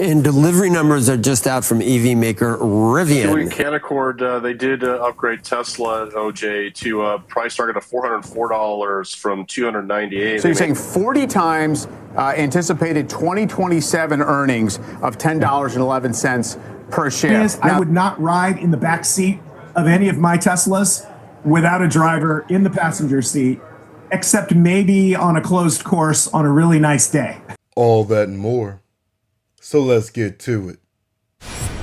And delivery numbers are just out from EV maker Rivian. Canaccord, they did upgrade Tesla, OJ, to a price target of $404 from $298. So you're saying 40 times anticipated 2027 earnings of $10.11 per share. Yes, I would not ride in the back seat of any of my Teslas without a driver in the passenger seat, except maybe on a closed course on a really nice day. All that and more. So let's get to it.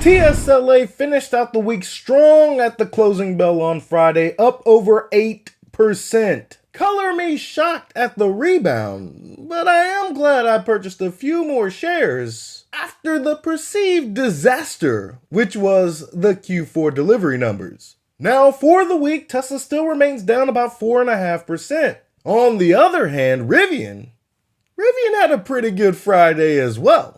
Tsla finished out the week strong at the closing bell on Friday, up over 8%. Color me shocked at the rebound, but I am glad I purchased a few more shares after the perceived disaster, which was the Q4 delivery numbers. Now, for the week, Tesla still remains down about 4.5%. On the other hand, Rivian had a pretty good Friday as well.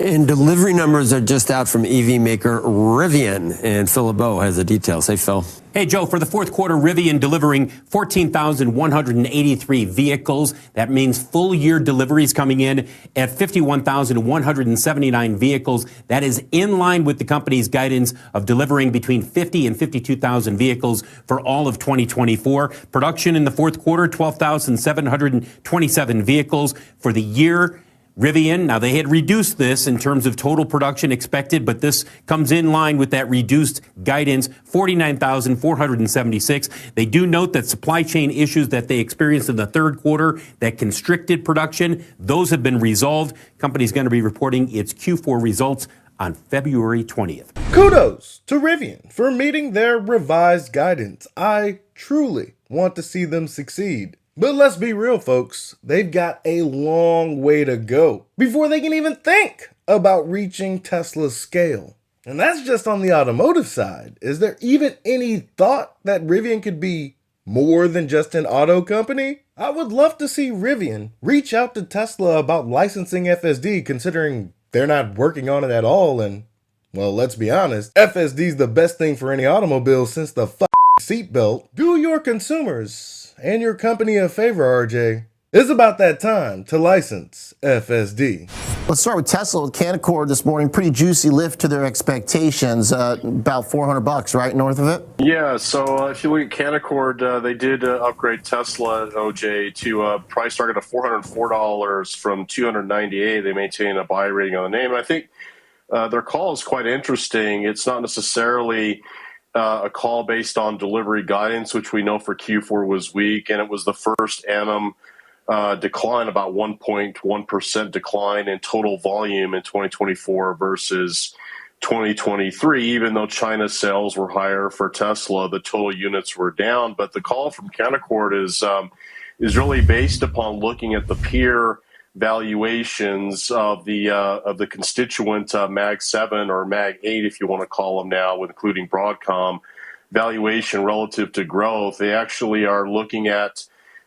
And delivery numbers are just out from EV maker Rivian. And Phil LeBeau has the details. Hey, Phil. Hey, Joe, for the fourth quarter, Rivian delivering 14,183 vehicles. That means full year deliveries coming in at 51,179 vehicles. That is in line with the company's guidance of delivering between 50 and 52,000 vehicles for all of 2024. Production in the fourth quarter, 12,727 vehicles. For the year, Rivian, now they had reduced this in terms of total production expected, but this comes in line with that reduced guidance, 49,476. They do note that supply chain issues that they experienced in the third quarter that constricted production, those have been resolved. Company's going to be reporting its Q4 results on February 20th. Kudos to Rivian for meeting their revised guidance. I truly want to see them succeed. But let's be real, folks. They've got a long way to go before they can even think about reaching Tesla's scale. And that's just on the automotive side. Is there even any thought that Rivian could be more than just an auto company? I would love to see Rivian reach out to Tesla about licensing FSD, considering they're not working on it at all. And, well, let's be honest, FSD's the best thing for any automobile since the seatbelt. Do your consumers and your company a favor, RJ. It's about that time to license FSD. Let's start with Tesla with Canaccord this morning. Pretty juicy lift to their expectations, about $400, right, north of it? Yeah, so if you look at Canaccord, they did upgrade Tesla, OJ, to a price target of $404 from $298. They maintain a buy rating on the name. And I think their call is quite interesting. It's not necessarily a call based on delivery guidance, which we know for Q4 was weak, and it was the first annum decline, about 1.1% decline in total volume in 2024 versus 2023. Even though China's sales were higher for Tesla, the total units were down. But the call from Canaccord is really based upon looking at the peer valuations of the constituent Mag 7 or Mag 8, if you want to call them now, including Broadcom, valuation relative to growth. They actually are looking at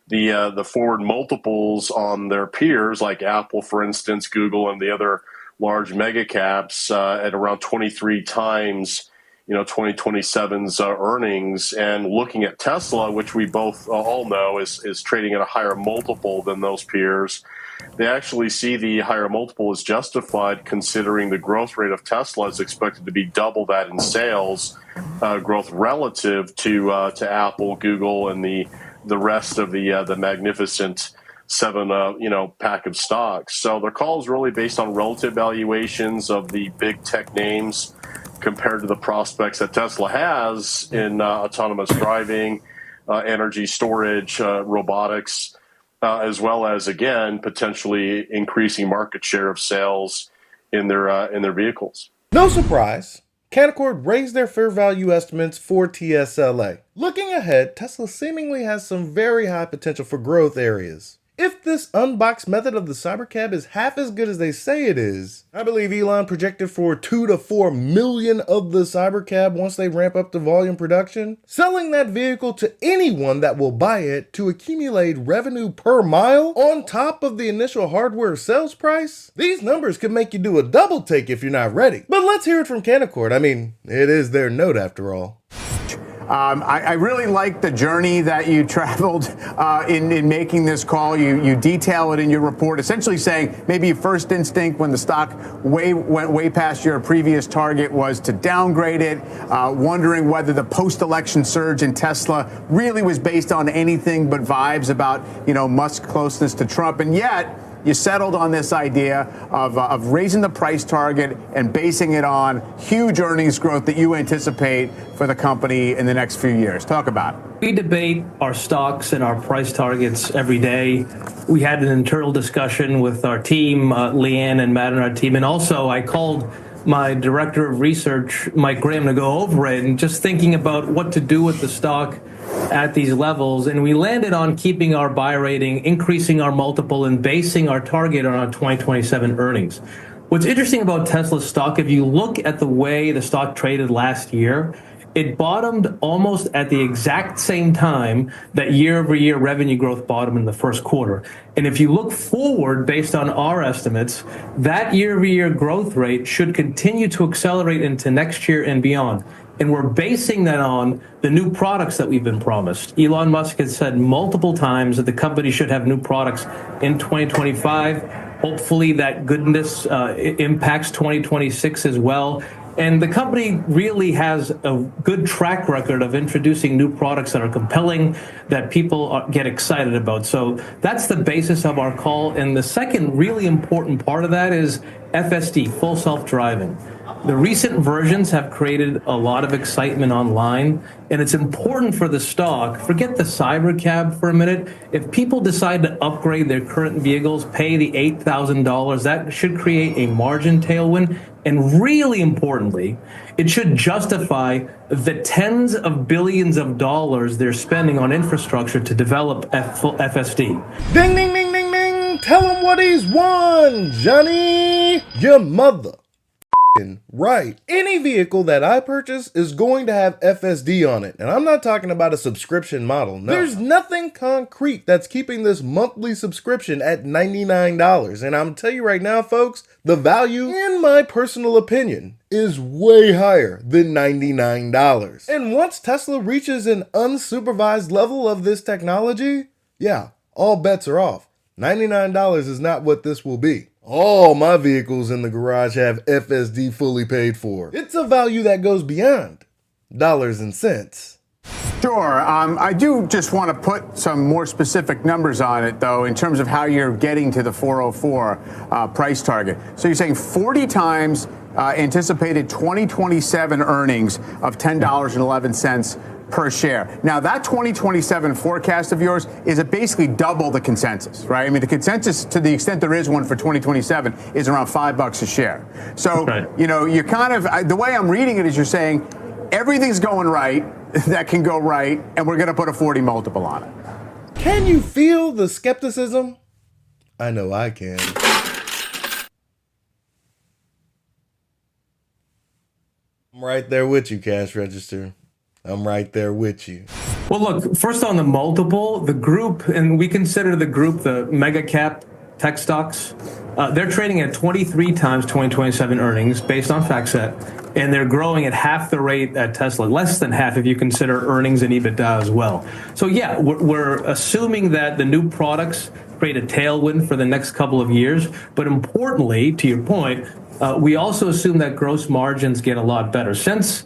the forward multiples on their peers, like Apple, for instance, Google, and the other large mega caps at around 23 times 2027's earnings, and looking at Tesla, which we both all know is trading at a higher multiple than those peers. They actually see the higher multiple is justified, considering the growth rate of Tesla is expected to be double that in sales growth relative to Apple, Google, and the rest of the magnificent seven pack of stocks. So their call is really based on relative valuations of the big tech names compared to the prospects that Tesla has in autonomous driving, energy storage, robotics, as well as, again, potentially increasing market share of sales in their vehicles. No surprise, Canaccord raised their fair value estimates for TSLA. Looking ahead, Tesla seemingly has some very high potential for growth areas. If this unboxed method of the Cybercab is half as good as they say it is, I believe Elon projected for 2 to 4 million of the Cybercab once they ramp up to volume production, selling that vehicle to anyone that will buy it to accumulate revenue per mile on top of the initial hardware sales price. These numbers could make you do a double take if you're not ready. But let's hear it from Canaccord. I mean, it is their note after all. I really like the journey that you traveled in making this call. You detail it in your report, essentially saying maybe your first instinct when the stock went way past your previous target was to downgrade it, wondering whether the post-election surge in Tesla really was based on anything but vibes about, Musk's closeness to Trump. And yet, you settled on this idea of raising the price target and basing it on huge earnings growth that you anticipate for the company in the next few years. Talk about it. We debate our stocks and our price targets every day. We had an internal discussion with our team, Leanne and Matt and our team. And also I called my director of research, Mike Graham, to go over it and just thinking about what to do with the stock at these levels. And we landed on keeping our buy rating, increasing our multiple, and basing our target on our 2027 earnings. What's interesting about Tesla's stock, if you look at the way the stock traded last year, it bottomed almost at the exact same time that year-over-year revenue growth bottomed in the first quarter. And if you look forward, based on our estimates, that year-over-year growth rate should continue to accelerate into next year and beyond. And we're basing that on the new products that we've been promised. Elon Musk has said multiple times that the company should have new products in 2025. Hopefully that goodness impacts 2026 as well. And the company really has a good track record of introducing new products that are compelling, that people get excited about. So that's the basis of our call. And the second really important part of that is FSD, full self-driving. The recent versions have created a lot of excitement online, and it's important for the stock. Forget the cyber cab for a minute. If people decide to upgrade their current vehicles, pay the $8,000, that should create a margin tailwind. And really importantly, it should justify the tens of billions of dollars they're spending on infrastructure to develop FSD. Ding, ding, ding, ding, ding. Tell him what he's won, Johnny. Your mother. Right. Any vehicle that I purchase is going to have FSD on it. And I'm not talking about a subscription model. No. There's nothing concrete that's keeping this monthly subscription at $99. And I'm telling you right now, folks, the value, in my personal opinion, is way higher than $99. And once Tesla reaches an unsupervised level of this technology, yeah, all bets are off. $99 is not what this will be. All my vehicles in the garage have FSD fully paid for. It's a value that goes beyond dollars and cents. Sure. I do just want to put some more specific numbers on it, though, in terms of how you're getting to the 404 price target. So you're saying 40 times anticipated 2027 earnings of $10.11 per share. Now, that 2027 forecast of yours is basically double the consensus, right? I mean, the consensus, to the extent there is one for 2027, is around $5 a share. So, right. You're kind of, the way I'm reading it is you're saying everything's going right that can go right, and we're going to put a 40 multiple on it. Can you feel the skepticism? I know I can. I'm right there with you, Cash Register. I'm right there with you. Well, look, first on the multiple, the group, and we consider the group the mega cap tech stocks, they're trading at 23 times 2027 earnings based on FactSet, and they're growing at half the rate at Tesla, less than half if you consider earnings and EBITDA as well. So yeah, we're assuming that the new products create a tailwind for the next couple of years, but importantly, to your point, we also assume that gross margins get a lot better. Since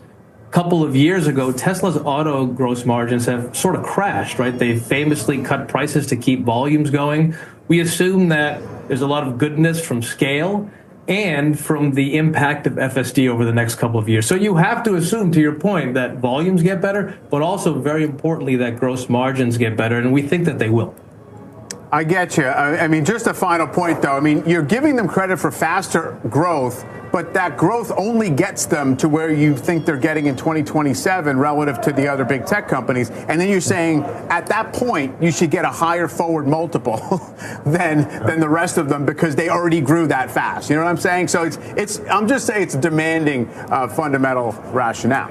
couple of years ago, Tesla's auto gross margins have sort of crashed, right? They famously cut prices to keep volumes going. We assume that there's a lot of goodness from scale and from the impact of FSD over the next couple of years. So you have to assume, to your point, that volumes get better, but also very importantly that gross margins get better, and we think that they will. I get you. I mean, just a final point, though. I mean, you're giving them credit for faster growth, but that growth only gets them to where you think they're getting in 2027 relative to the other big tech companies. And then you're saying at that point, you should get a higher forward multiple than the rest of them because they already grew that fast. You know what I'm saying? So I'm just saying it's demanding fundamental rationale.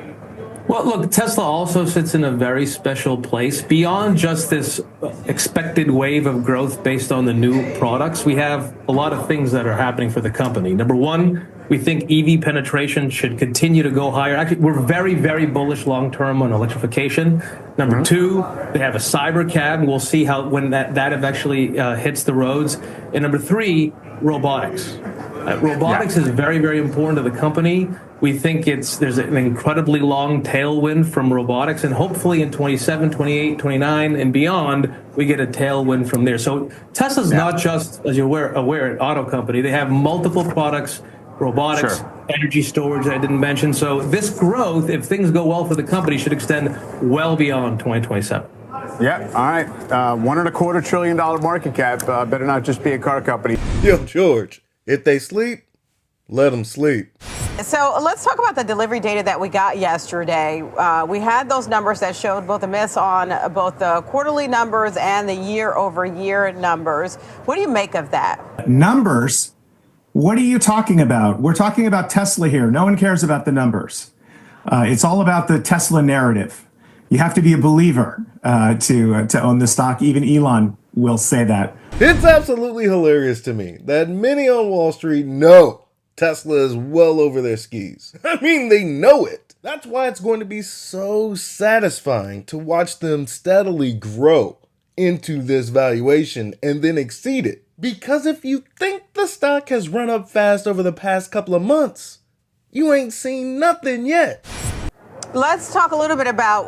Well, look, Tesla also sits in a very special place. Beyond just this expected wave of growth based on the new products, we have a lot of things that are happening for the company. Number one, we We think EV penetration should continue to go higher. Actually, we're very, very bullish long-term on electrification. Number two, they have a cyber cab. We'll see how when that eventually hits the roads. And number three, robotics. Robotics is very, very important to the company. We think there's an incredibly long tailwind from robotics, and hopefully in 27, 28, 29, and beyond, we get a tailwind from there. So Tesla's not just, as you're aware, an auto company. They have multiple products, robotics, energy storage that I didn't mention. So this growth, if things go well for the company, should extend well beyond 2027. Yeah, all right. $1.25 trillion market cap. Better not just be a car company. Yo, George, if they sleep, let them sleep. So let's talk about the delivery data that we got yesterday. We had those numbers that showed both a miss on both the quarterly numbers and the year-over-year numbers. What do you make of that? Numbers? What are you talking about? We're talking about Tesla here. No one cares about the numbers. It's all about the Tesla narrative. You have to be a believer to own the stock. Even Elon will say that. It's absolutely hilarious to me that many on Wall Street know Tesla is well over their skis. I mean, they know it. That's why it's going to be so satisfying to watch them steadily grow into this valuation and then exceed it. Because if you think the stock has run up fast over the past couple of months, you ain't seen nothing yet. Let's talk a little bit about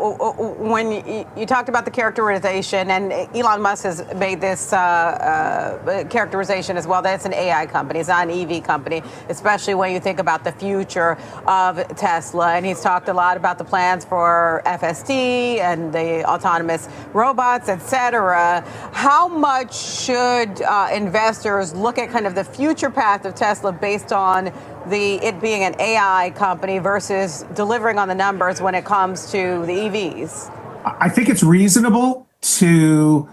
when you talked about the characterization, and Elon Musk has made this characterization as well, that it's an AI company, it's not an EV company, especially when you think about the future of Tesla. And he's talked a lot about the plans for FSD and the autonomous robots, etc. How much should investors look at kind of the future path of Tesla based on it being an AI company versus delivering on the numbers when it comes to the EVs? I think it's reasonable to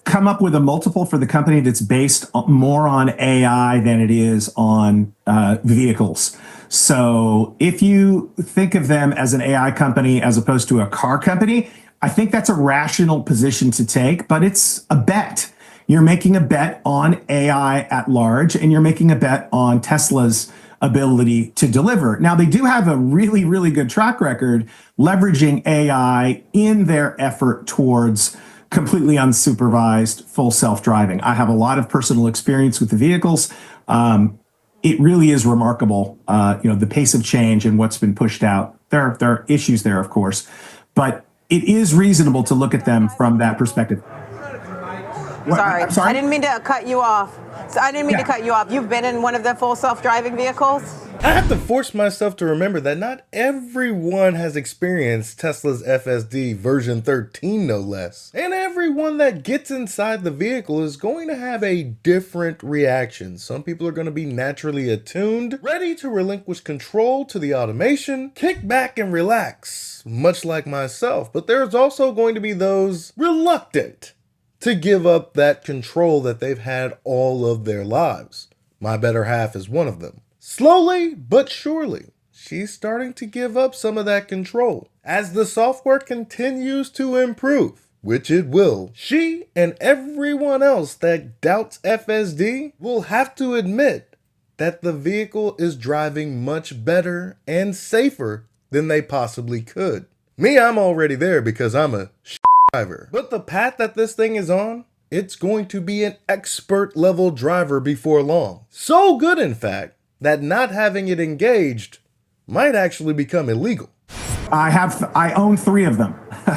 come up with a multiple for the company that's based more on AI than it is on vehicles. So if you think of them as an AI company as opposed to a car company, I think that's a rational position to take, but it's a bet. You're making a bet on AI at large, and you're making a bet on Tesla's ability to deliver. Now, they do have a really, really good track record leveraging AI in their effort towards completely unsupervised full self-driving. I have a lot of personal experience with the vehicles. It really is remarkable, the pace of change and what's been pushed out. There are issues there, of course, but it is reasonable to look at them from that perspective. Sorry, I'm sorry? I didn't mean to cut you off. To cut you off. You've been in one of the full self-driving vehicles? I have to force myself to remember that not everyone has experienced Tesla's FSD version 13, no less. And everyone that gets inside the vehicle is going to have a different reaction. Some people are going to be naturally attuned, ready to relinquish control to the automation, kick back and relax, much like myself. But there's also going to be those reluctant to give up that control that they've had all of their lives. My better half is one of them. Slowly but surely, she's starting to give up some of that control. As the software continues to improve, which it will, she and everyone else that doubts FSD will have to admit that the vehicle is driving much better and safer than they possibly could. Me, I'm already there because I'm a driver. But the path that this thing is on, it's going to be an expert level driver before long. So good, in fact, that not having it engaged might actually become illegal. I own 3 of them,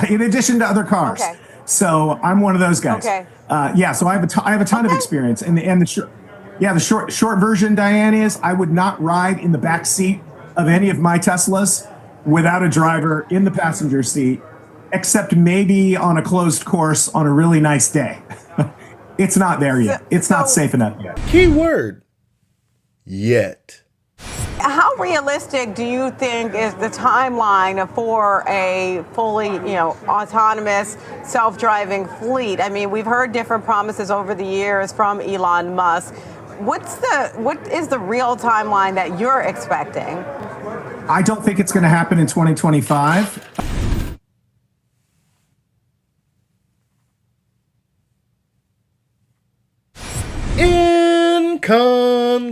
in addition to other cars. Okay. So I'm one of those guys. Okay. So I have a ton of experience. And the short version, Diane, is I would not ride in the back seat of any of my Teslas without a driver in the passenger seat, except maybe on a closed course on a really nice day. It's not there yet. It's not safe enough yet. Key word, yet. How realistic do you think is the timeline for a fully, autonomous, self-driving fleet? I mean, we've heard different promises over the years from Elon Musk. What is the real timeline that you're expecting? I don't think it's going to happen in 2025. In conclusion,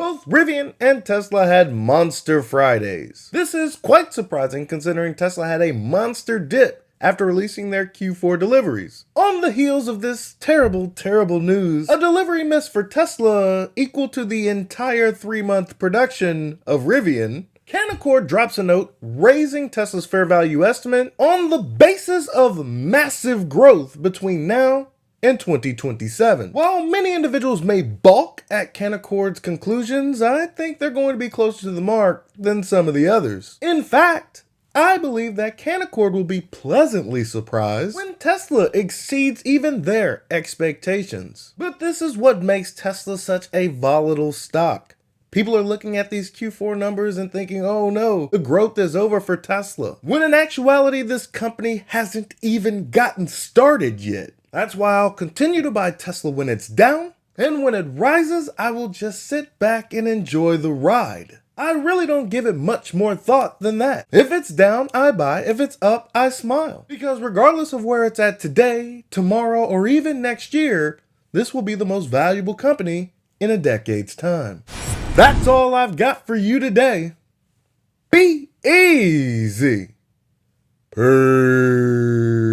Both Rivian and Tesla had monster Fridays. This is quite surprising considering Tesla had a monster dip after releasing their Q4 deliveries. On the heels of this terrible, terrible news, a delivery miss for Tesla equal to the entire 3-month production of Rivian, Canaccord drops a note raising Tesla's fair value estimate on the basis of massive growth between now and 2027. While many individuals may balk at Canaccord's conclusions, I think they're going to be closer to the mark than some of the others. In fact, I believe that Canaccord will be pleasantly surprised when Tesla exceeds even their expectations. But this is what makes Tesla such a volatile stock. People are looking at these Q4 numbers and thinking, oh no, the growth is over for Tesla. When in actuality, this company hasn't even gotten started yet. That's why I'll continue to buy Tesla when it's down, and when it rises, I will just sit back and enjoy the ride. I really don't give it much more thought than that. If it's down, I buy. If it's up, I smile. Because regardless of where it's at today, tomorrow, or even next year, this will be the most valuable company in a decade's time. That's all I've got for you today. Be easy. Peace.